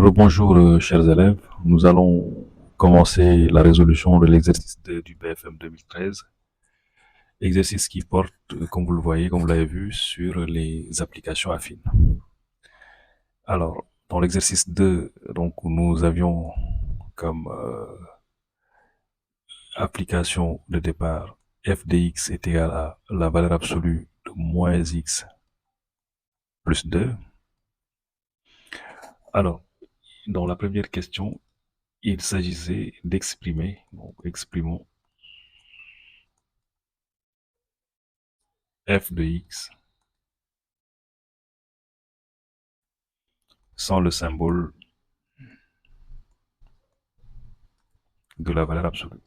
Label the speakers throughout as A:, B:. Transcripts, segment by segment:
A: Rebonjour, chers élèves. Nous allons commencer la résolution de l'exercice du BFM 2013. Exercice qui porte, comme vous le voyez, comme vous l'avez vu, sur les applications affines. Alors, dans l'exercice 2, donc, nous avions comme application de départ f de x est égal à la valeur absolue de moins x plus 2. Alors, dans la première question, il s'agissait d'exprimer, donc exprimons f de x sans le symbole de la valeur absolue.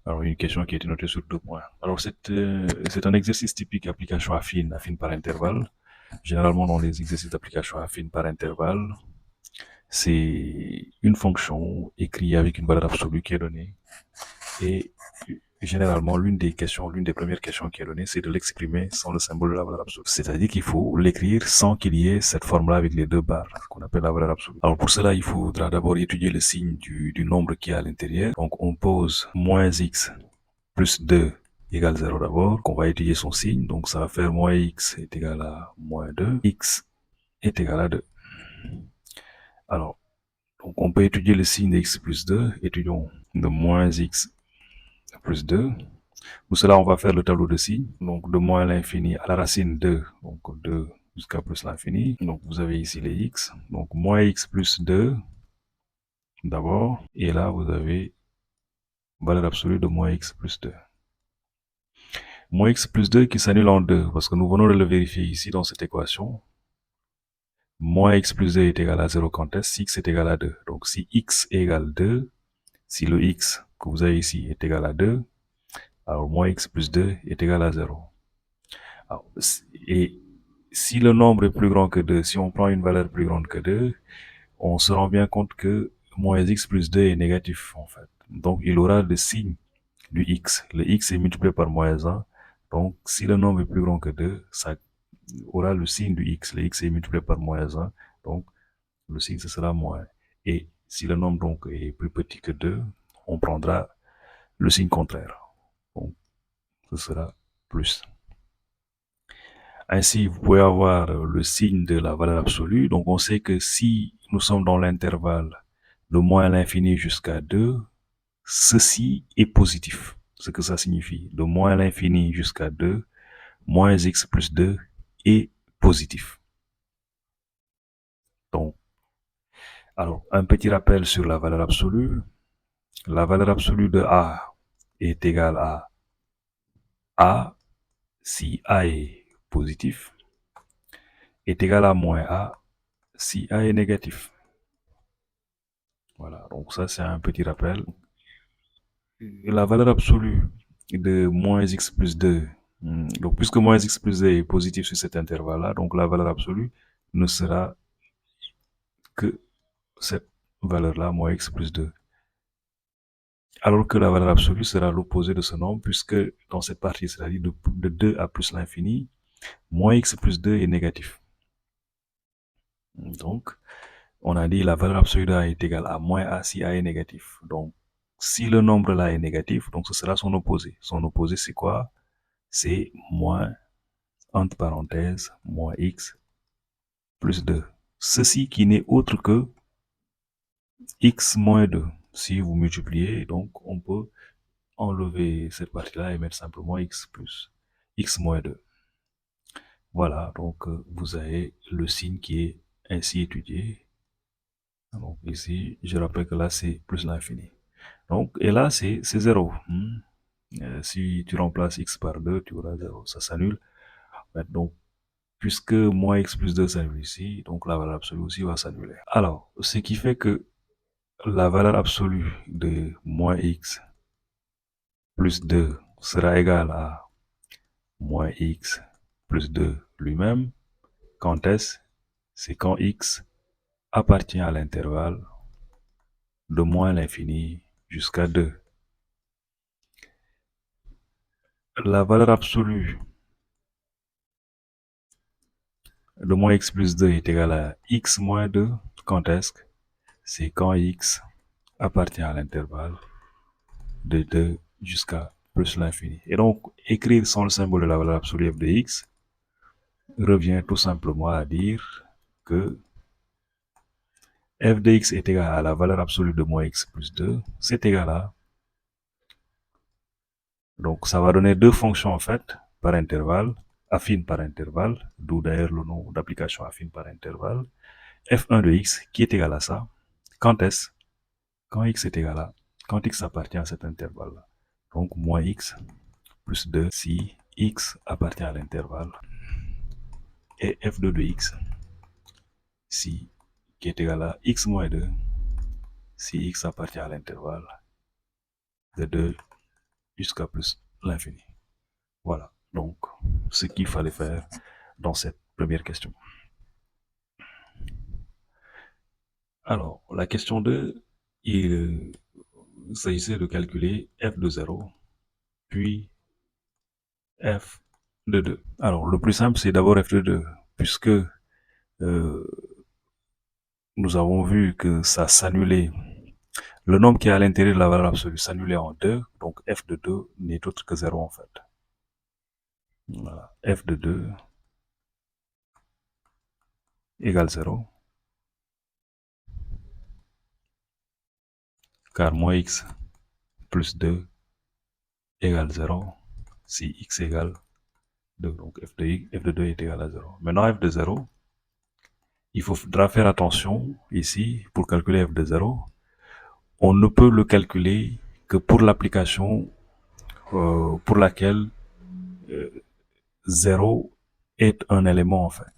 A: Alors, une question qui a été notée sur 2 points. Alors, c'est un exercice typique application affine, affine par intervalle. Généralement, dans les exercices d'application affine par intervalle, c'est une fonction écrite avec une valeur absolue qui est donnée. Et généralement, l'une des premières questions qui est donnée, c'est de l'exprimer sans le symbole de la valeur absolue. C'est-à-dire qu'il faut l'écrire sans qu'il y ait cette forme-là avec les deux barres, qu'on appelle la valeur absolue. Alors pour cela, il faudra d'abord étudier le signe du nombre qui est à l'intérieur. Donc on pose moins x plus 2 égale 0 d'abord, qu'on va étudier son signe. Donc ça va faire moins x est égal à moins 2, x est égal à 2. Alors, donc on peut étudier le signe de x plus 2, étudions de moins x plus 2. Pour cela, on va faire le tableau de signes. Donc, de moins l'infini à la racine 2. Donc, 2 jusqu'à plus l'infini. Donc, vous avez ici les x. Donc, moins x plus 2 d'abord. Et là, vous avez valeur absolue de moins x plus 2. Moins x plus 2 qui s'annule en 2. Parce que nous venons de le vérifier ici dans cette équation. Moins x plus 2 est égal à 0 quand est-ce? Si x est égal à 2. Donc, si x égale 2, si le x que vous avez ici est égal à 2, alors moins x plus 2 est égal à 0. Alors, et si le nombre est plus grand que 2, si on prend une valeur plus grande que 2, on se rend bien compte que moins x plus 2 est négatif, en fait. Donc, il aura le signe du x. Le x est multiplié par moins 1. Donc, si le nombre est plus grand que 2, ça aura le signe du x. Le x est multiplié par moins 1. Donc, le signe, ce sera moins. Et si le nombre, donc, est plus petit que 2, on prendra le signe contraire. Donc, ce sera plus. Ainsi, vous pouvez avoir le signe de la valeur absolue. Donc, on sait que si nous sommes dans l'intervalle de moins à l'infini jusqu'à 2, ceci est positif. Ce que ça signifie. De moins à l'infini jusqu'à 2, moins x plus 2 est positif. Donc, alors, un petit rappel sur la valeur absolue. La valeur absolue de a est égale à a si a est positif, est égal à moins a si a est négatif. Voilà, donc ça c'est un petit rappel. La valeur absolue de moins x plus 2, donc puisque moins x plus 2 est positif sur cet intervalle-là, donc la valeur absolue ne sera que cette valeur-là, moins x plus 2. Alors que la valeur absolue sera l'opposé de ce nombre, puisque dans cette partie, c'est-à-dire de 2 à plus l'infini, moins x plus 2 est négatif. Donc, on a dit la valeur absolue de a est égale à moins a si a est négatif. Donc, si le nombre là est négatif, donc ce sera son opposé. Son opposé, c'est quoi? C'est moins, entre parenthèses, moins x plus 2. Ceci qui n'est autre que x moins 2. Si vous multipliez, donc on peut enlever cette partie-là et mettre simplement x plus x moins 2. Voilà, donc vous avez le signe qui est ainsi étudié. Donc ici, je rappelle que là, c'est plus l'infini. Donc, et là, c'est 0. Si tu remplaces x par 2, tu auras 0. Ça s'annule. Donc, puisque moins x plus 2 s'annule ici, donc la valeur absolue aussi va s'annuler. Alors, ce qui fait que la valeur absolue de moins x plus 2 sera égale à moins x plus 2 lui-même. Quand est-ce? C'est quand x appartient à l'intervalle de moins l'infini jusqu'à 2. La valeur absolue de moins x plus 2 est égale à x moins 2. Quand est-ce que c'est quand x appartient à l'intervalle de 2 jusqu'à plus l'infini. Et donc, écrire sans le symbole de la valeur absolue f de x revient tout simplement à dire que f de x est égal à la valeur absolue de moins x plus 2, c'est égal à... Donc, ça va donner deux fonctions en fait, par intervalle, affines par intervalle, d'où d'ailleurs le nom d'application affine par intervalle, f1 de x qui est égal à ça. Quand est-ce? Quand x est égal à... Quand x appartient à cet intervalle-là. Donc, moins x plus 2 si x appartient à l'intervalle. Et f2 de x si qui est égal à x moins 2 si x appartient à l'intervalle de 2 jusqu'à plus l'infini. Voilà, donc ce qu'il fallait faire dans cette première question. Alors, la question 2, il s'agissait de calculer f de 0, puis f de 2. Alors, le plus simple, c'est d'abord f de 2, puisque nous avons vu que ça s'annulait. Le nombre qui est à l'intérieur de la valeur absolue s'annulait en 2, donc f de 2 n'est autre que 0 en fait. Voilà. F de 2 égale 0, car moins x plus 2 égale 0 si x égale 2. Donc f de 2 est égal à 0. Maintenant f de 0, il faudra faire attention ici pour calculer f de 0. On ne peut le calculer que pour l'application pour laquelle 0 est un élément en fait.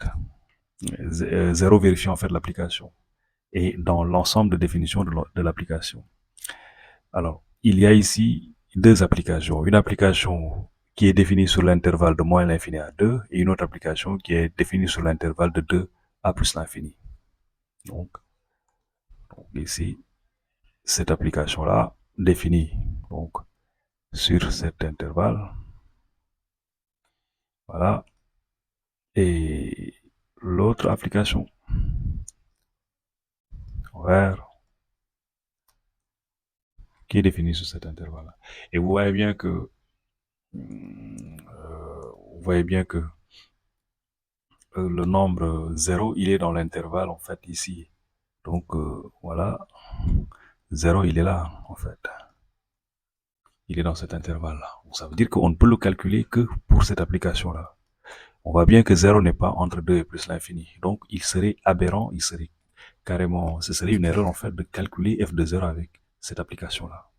A: 0 vérifie en fait l'application et dans l'ensemble de définitions de l'application. Alors, il y a ici deux applications. Une application qui est définie sur l'intervalle de moins l'infini à 2 et une autre application qui est définie sur l'intervalle de 2 à plus l'infini. Donc ici, cette application-là définie donc sur cet intervalle. Voilà. Et l'autre application vers qui est définie sur cet intervalle-là. Et vous voyez bien que le nombre 0, il est dans l'intervalle en fait ici. Donc voilà, 0, il est là en fait. Il est dans cet intervalle-là. Ça veut dire qu'on ne peut le calculer que pour cette application-là. On voit bien que 0 n'est pas entre 2 et plus l'infini. Donc il serait aberrant, il serait carrément, ce serait une erreur en fait de calculer f de 0 avec cette application-là.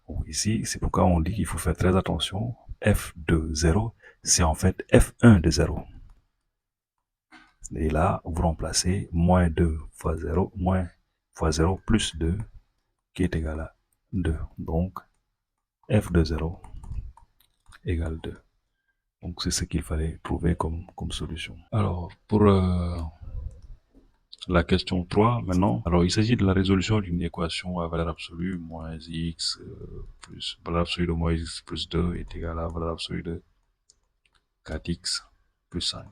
A: Bon, ici, c'est pourquoi on dit qu'il faut faire très attention. F de 0, c'est en fait f1 de 0. Et là, vous remplacez moins 2 fois 0, moins fois 0 plus 2, qui est égal à 2. Donc, f de 0 égale 2. Donc, c'est ce qu'il fallait trouver comme solution. Alors, pour la question 3, maintenant, alors il s'agit de la résolution d'une équation à valeur absolue, moins x plus, valeur absolue de moins x plus 2 est égal à valeur absolue de 4x plus 5.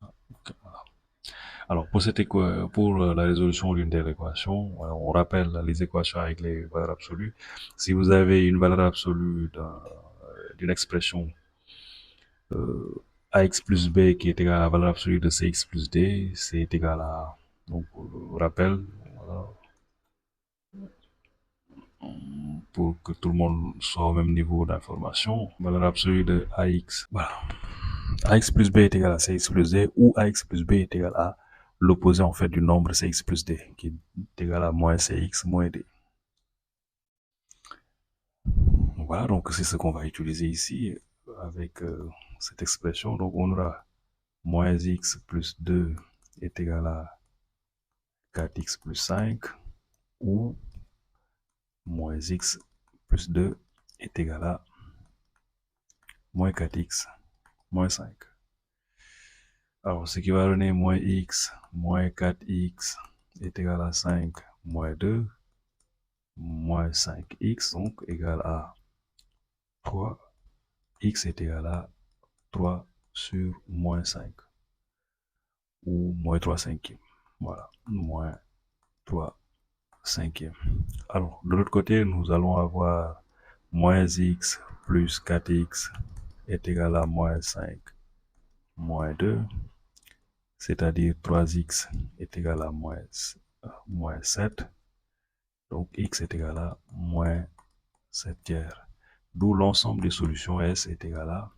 A: Okay, voilà. Alors, pour la résolution d'une des équations, on rappelle les équations avec les valeurs absolues. Si vous avez une valeur absolue d'une expression ax plus b qui est égal à la valeur absolue de cx plus d, c'est égal à, donc, rappel, voilà, pour que tout le monde soit au même niveau d'information, valeur absolue de ax, voilà. Ax plus b est égal à cx plus d, ou ax plus b est égal à l'opposé en fait du nombre cx plus d, qui est égal à moins cx moins d. Voilà, donc c'est ce qu'on va utiliser ici avec cette expression. Donc on aura moins x plus 2 est égal à 4x plus 5, ou moins x plus 2 est égal à moins 4x moins 5. Alors, ce qui va donner moins x moins 4x est égal à 5 moins 2 moins 5x, donc égal à 3, x est égal à 3 sur moins 5, ou moins 3 cinquièmes. Voilà, moins 3 cinquièmes. Alors, de l'autre côté, nous allons avoir moins x plus 4x est égal à moins 5 moins 2, c'est-à-dire 3x est égal à moins 7. Donc, x est égal à moins 7 tiers. D'où l'ensemble des solutions S est égal à.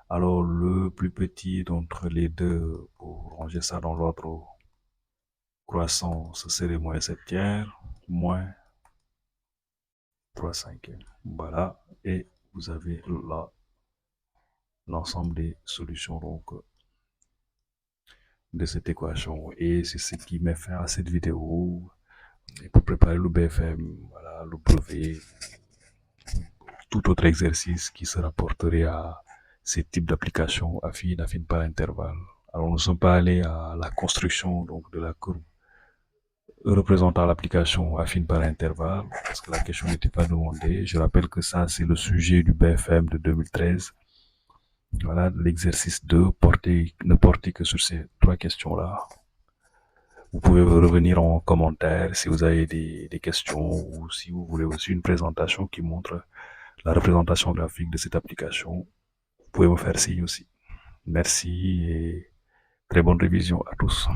A: Alors, le plus petit d'entre les deux, pour ranger ça dans l'ordre croissant, ce serait moins 7 tiers, moins 3 cinquièmes. Voilà, et vous avez là l'ensemble des solutions donc de cette équation. Et c'est ce qui met fin à cette vidéo. Et pour préparer le BFM, voilà, le brevet, tout autre exercice qui se rapporterait à ces types d'applications affines par intervalle. Alors, nous ne sommes pas allés à la construction donc de la courbe représentant l'application affine par intervalle, parce que la question n'était pas demandée. Je rappelle que ça, c'est le sujet du BFM de 2013. Voilà, l'exercice 2 ne portait que sur ces trois questions-là. Vous pouvez revenir en commentaire si vous avez des questions ou si vous voulez aussi une présentation qui montre la représentation graphique de cette application. Vous pouvez me faire signe aussi. Merci et très bonne révision à tous.